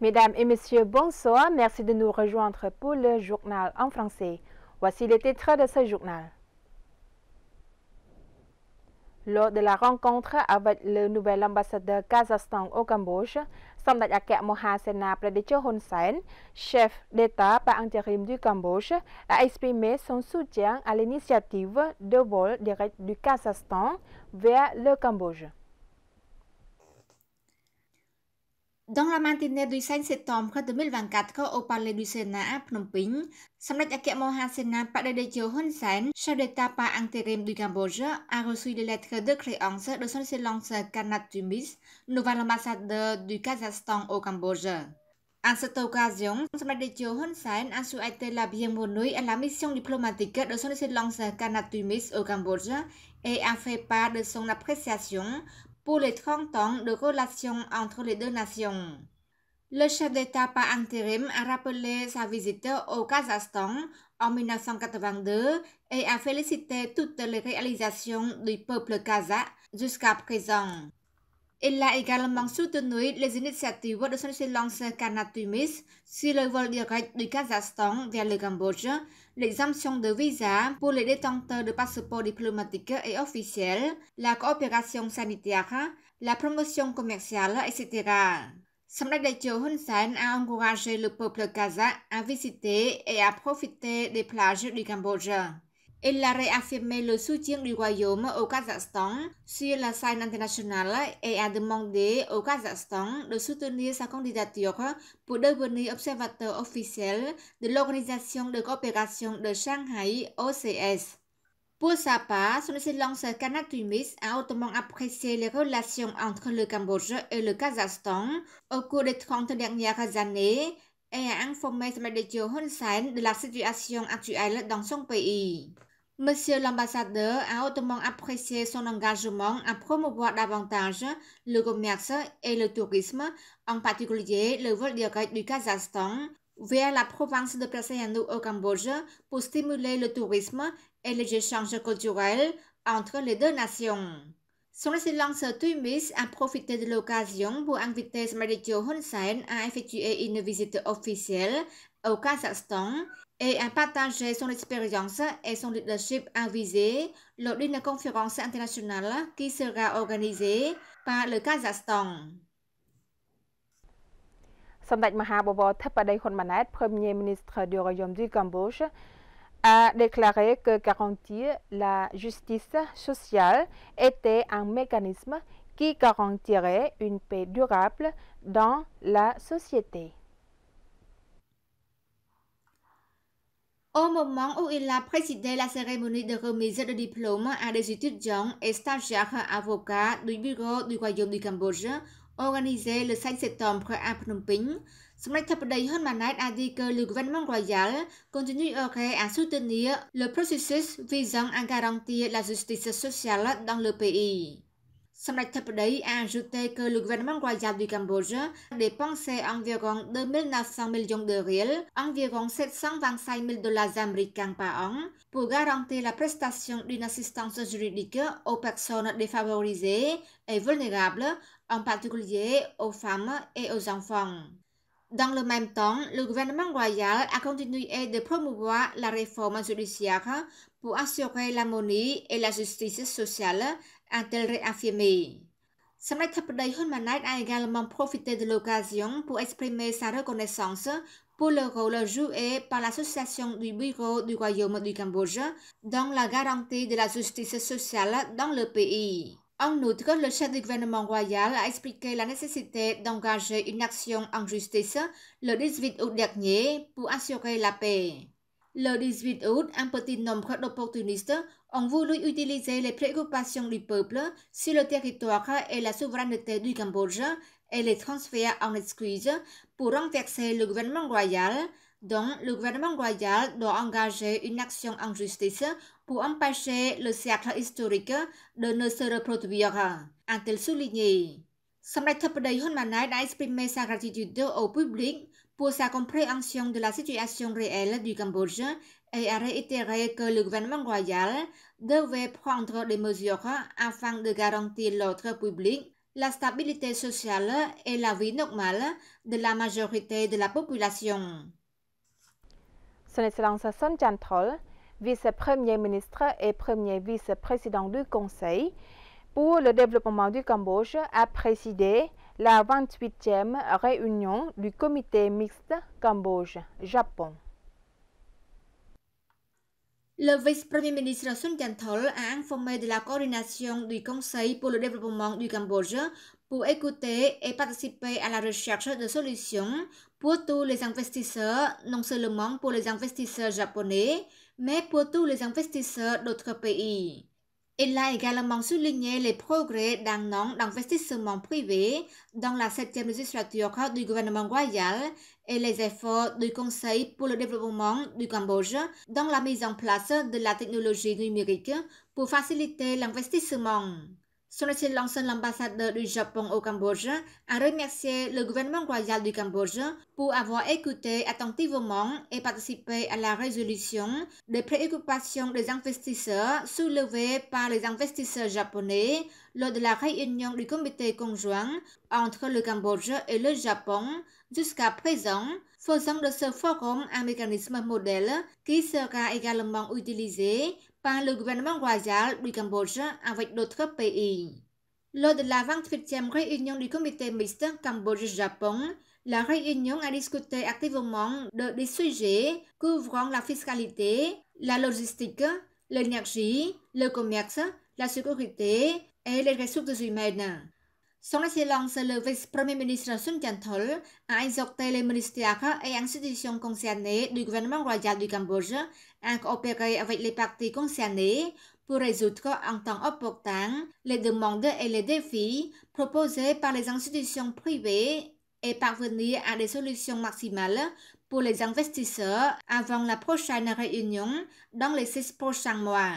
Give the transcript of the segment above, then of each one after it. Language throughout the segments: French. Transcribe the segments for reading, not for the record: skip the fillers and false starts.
Mesdames et messieurs, bonsoir. Merci de nous rejoindre pour le journal en français. Voici les titres de ce journal. Lors de la rencontre avec le nouvel ambassadeur Kazakhstan au Cambodge, Samdech Akek Mohasena Pradecho Hun Sen, chef d'État par intérim du Cambodge, a exprimé son soutien à l'initiative de vol direct du Kazakhstan vers le Cambodge. Dans la matinée du 5 septembre 2024 au palais du Sénat à Phnom Penh, Samdech Akek Mohasena Pradecho Hun Sen, chef d'État par intérim du Cambodge, a reçu des lettres de créance de son Excellence Kanat Tumis, nouvel ambassadeur du Kazakhstan au Cambodge. À cette occasion, Samdech Hun Sen a souhaité la bienvenue à la mission diplomatique de son Excellence Kanat Tumis au Cambodge et a fait part de son appréciation pour les 30 ans de relations entre les deux nations. Le chef d'État par intérim a rappelé sa visite au Kazakhstan en 1982 et a félicité toutes les réalisations du peuple kazakh jusqu'à présent. Il a également soutenu les initiatives de son Excellence Kanat Tumis sur le vol direct du Kazakhstan vers le Cambodge, l'exemption de visa pour les détenteurs de passeports diplomatiques et officiels, la coopération sanitaire, la promotion commerciale, etc. Samdech Hun Sen a encouragé le peuple kazakh à visiter et à profiter des plages du Cambodge. Il a réaffirmé le soutien du royaume au Kazakhstan sur la scène internationale et a demandé au Kazakhstan de soutenir sa candidature pour devenir observateur officiel de l'Organisation de coopération de Shanghai OCS. Pour sa part, son Excellence Kanat Tumis a hautement apprécié les relations entre le Cambodge et le Kazakhstan au cours des 30 dernières années et a informé Samdech Hun Sen de la situation actuelle dans son pays. Monsieur l'ambassadeur a hautement apprécié son engagement à promouvoir davantage le commerce et le tourisme, en particulier le vol direct du Kazakhstan vers la province de Prey Sihanouk au Cambodge pour stimuler le tourisme et les échanges culturels entre les deux nations. Son Excellence Tumis a profité de l'occasion pour inviter Samdech Hun Sen à effectuer une visite officielle au Kazakhstan et a partagé son expérience et son leadership avisé lors d'une conférence internationale qui sera organisée par le Kazakhstan. Samdech Mahabobor Theppaday Hun Manet, Premier ministre du Royaume du Cambodge, a déclaré que garantir la justice sociale était un mécanisme qui garantirait une paix durable dans la société. Au moment où il a présidé la cérémonie de remise de diplôme à des étudiants et stagiaires avocats du bureau du Royaume du Cambodge, organisée le 5 septembre à Phnom Penh, Samdech Theppaday Hun Manet a dit que le gouvernement royal continuerait à soutenir le processus visant à garantir la justice sociale dans le pays. Samdech Theppaday a ajouté que le gouvernement royal du Cambodge dépensait environ 2 900 millions de riels, environ 725 000 dollars américains par an, pour garantir la prestation d'une assistance juridique aux personnes défavorisées et vulnérables, en particulier aux femmes et aux enfants. Dans le même temps, le gouvernement royal a continué de promouvoir la réforme judiciaire pour assurer l'harmonie et la justice sociale, a-t-elle réaffirmé. Samdech Theppaday Hun Manet a également profité de l'occasion pour exprimer sa reconnaissance pour le rôle joué par l'association du bureau du Royaume du Cambodge dans la garantie de la justice sociale dans le pays. En outre, le chef du gouvernement royal a expliqué la nécessité d'engager une action en justice le 18 août dernier pour assurer la paix. Le 18 août, un petit nombre d'opportunistes ont voulu utiliser les préoccupations du peuple sur le territoire et la souveraineté du Cambodge et les transfert en excuses pour renverser le gouvernement royal, dont le gouvernement royal doit engager une action en justice pour empêcher le cercle historique de ne se reproduire, a-t-il souligné. Samdech Theppaday Hun Manet a exprimé sa gratitude au public pour sa compréhension de la situation réelle du Cambodge et a réitéré que le gouvernement royal devait prendre des mesures afin de garantir l'ordre public, la stabilité sociale et la vie normale de la majorité de la population. Son Excellence Son Chanthol, vice-premier ministre et premier vice-président du Conseil pour le développement du Cambodge, a présidé la 28e réunion du comité mixte Cambodge-Japon. Le vice-premier ministre Sun Chanthol a informé de la coordination du Conseil pour le développement du Cambodge pour écouter et participer à la recherche de solutions pour tous les investisseurs, non seulement pour les investisseurs japonais, mais pour tous les investisseurs d'autres pays. Il a également souligné les progrès d'un an d'investissement privé dans la 7e législature du gouvernement royal et les efforts du Conseil pour le développement du Cambodge dans la mise en place de la technologie numérique pour faciliter l'investissement. Son Excellence l'ambassadeur du Japon au Cambodge a remercié le gouvernement royal du Cambodge pour avoir écouté attentivement et participé à la résolution des préoccupations des investisseurs soulevées par les investisseurs japonais lors de la réunion du comité conjoint entre le Cambodge et le Japon jusqu'à présent, faisant de ce forum un mécanisme modèle qui sera également utilisé par le gouvernement royal du Cambodge avec d'autres pays. Lors de la 28e réunion du comité mixte Cambodge-Japon, la réunion a discuté activement des sujets couvrant la fiscalité, la logistique, l'énergie, le commerce, la sécurité et les ressources humaines. Son Excellence le vice-premier ministre Sun Chanthol a exhorté les ministères et institutions concernées du gouvernement royal du Cambodge à coopérer avec les parties concernées pour résoudre en temps opportun les demandes et les défis proposés par les institutions privées et parvenir à des solutions maximales pour les investisseurs avant la prochaine réunion dans les 6 prochains mois.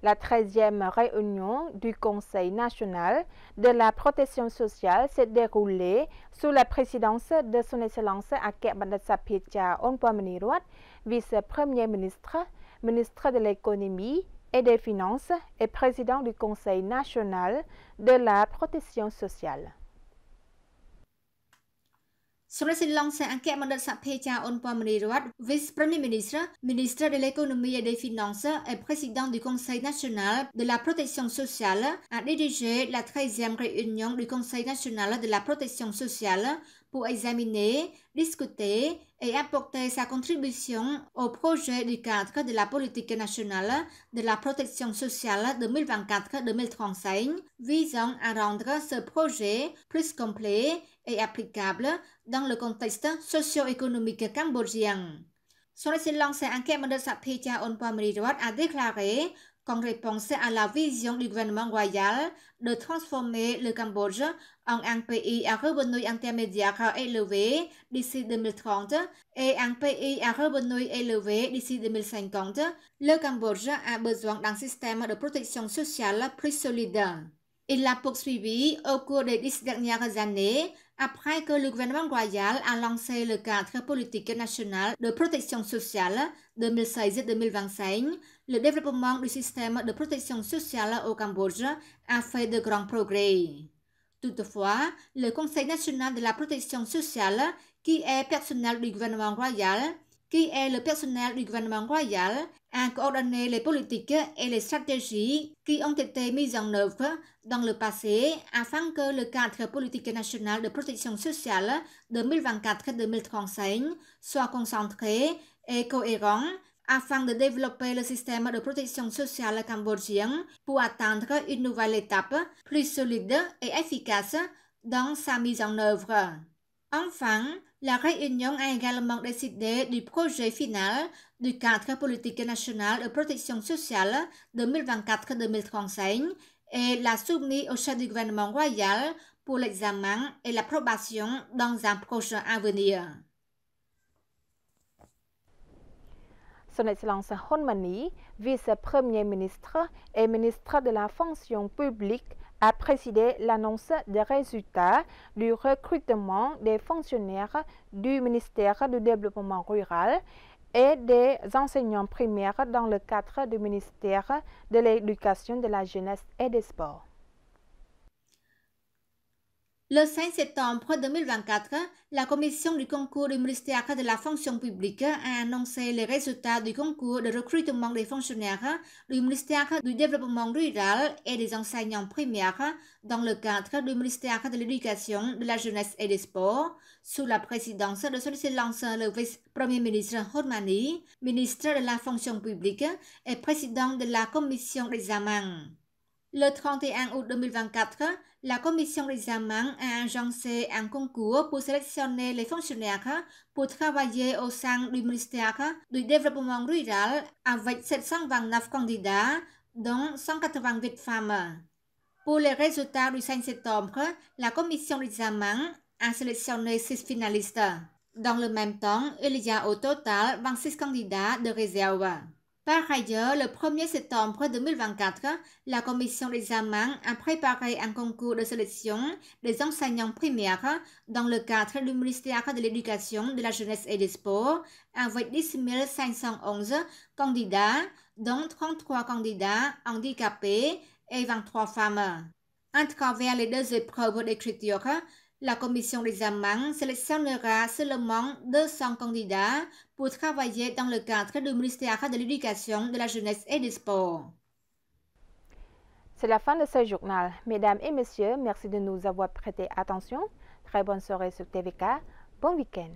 La 13e réunion du Conseil national de la protection sociale s'est déroulée sous la présidence de Son Excellence Akek Bandar Saphecha Onpomaniruat, vice-premier ministre, ministre de l'économie et des finances et président du Conseil national de la protection sociale. Son Excellence Akek Bandar Saphecha Onpomaniruat, vice-premier ministre, ministre de l'économie et des finances et président du Conseil national de la protection sociale, a dirigé la 13e réunion du Conseil national de la protection sociale pour examiner, discuter et apporter sa contribution au projet du cadre de la politique nationale de la protection sociale 2024-2035, visant à rendre ce projet plus complet et applicable dans le contexte socio-économique cambodgien. Son Excellence Akek Bandar Saphecha Onpomaniruat a déclaré qu'en réponse à la vision du gouvernement royal de transformer le Cambodge en un pays à revenu intermédiaire élevé d'ici 2030 et un pays à revenu élevé d'ici 2050, le Cambodge a besoin d'un système de protection sociale plus solide. Il l'a poursuivi au cours des 10 dernières années, après que le gouvernement royal a lancé le cadre politique national de protection sociale 2016-2025, le développement du système de protection sociale au Cambodge a fait de grands progrès. Toutefois, le Conseil national de la protection sociale, qui est personnel du gouvernement royal, a coordonné les politiques et les stratégies qui ont été mises en œuvre dans le passé afin que le cadre politique national de protection sociale 2024-2035 soit concentré et cohérent afin de développer le système de protection sociale cambodgien pour atteindre une nouvelle étape plus solide et efficace dans sa mise en œuvre. Enfin, la réunion a également décidé du projet final du cadre politique national de protection sociale 2024-2035 et l'a soumis au chef du gouvernement royal pour l'examen et l'approbation dans un prochain avenir. Son Excellence Hun Mani, vice-premier ministre et ministre de la fonction publique, a présidé l'annonce des résultats du recrutement des fonctionnaires du ministère du Développement rural et des enseignants primaires dans le cadre du ministère de l'Éducation, de la Jeunesse et des Sports. Le 5 septembre 2024, la commission du concours du ministère de la fonction publique a annoncé les résultats du concours de recrutement des fonctionnaires du ministère du développement rural et des enseignants primaires dans le cadre du ministère de l'éducation, de la jeunesse et des sports, sous la présidence de son Excellence le vice-premier ministre Hormani, ministre de la fonction publique et président de la commission d'examen. Le 31 août 2024, la commission d'examen a agencé un concours pour sélectionner les fonctionnaires pour travailler au sein du ministère du développement rural avec 729 candidats, dont 188 femmes. Pour les résultats du 5 septembre, la commission d'examen a sélectionné 6 finalistes. Dans le même temps, il y a au total 26 candidats de réserve. Par ailleurs, le 1er septembre 2024, la commission d'examen a préparé un concours de sélection des enseignants primaires dans le cadre du ministère de l'Éducation, de la jeunesse et des sports avec 10 511 candidats, dont 33 candidats handicapés et 23 femmes. À travers les 2 épreuves d'écriture, la commission d'examen sélectionnera seulement 200 candidats pour travailler dans le cadre du ministère de l'Éducation, de la jeunesse et des sports. C'est la fin de ce journal. Mesdames et messieurs, merci de nous avoir prêté attention. Très bonne soirée sur TVK. Bon week-end.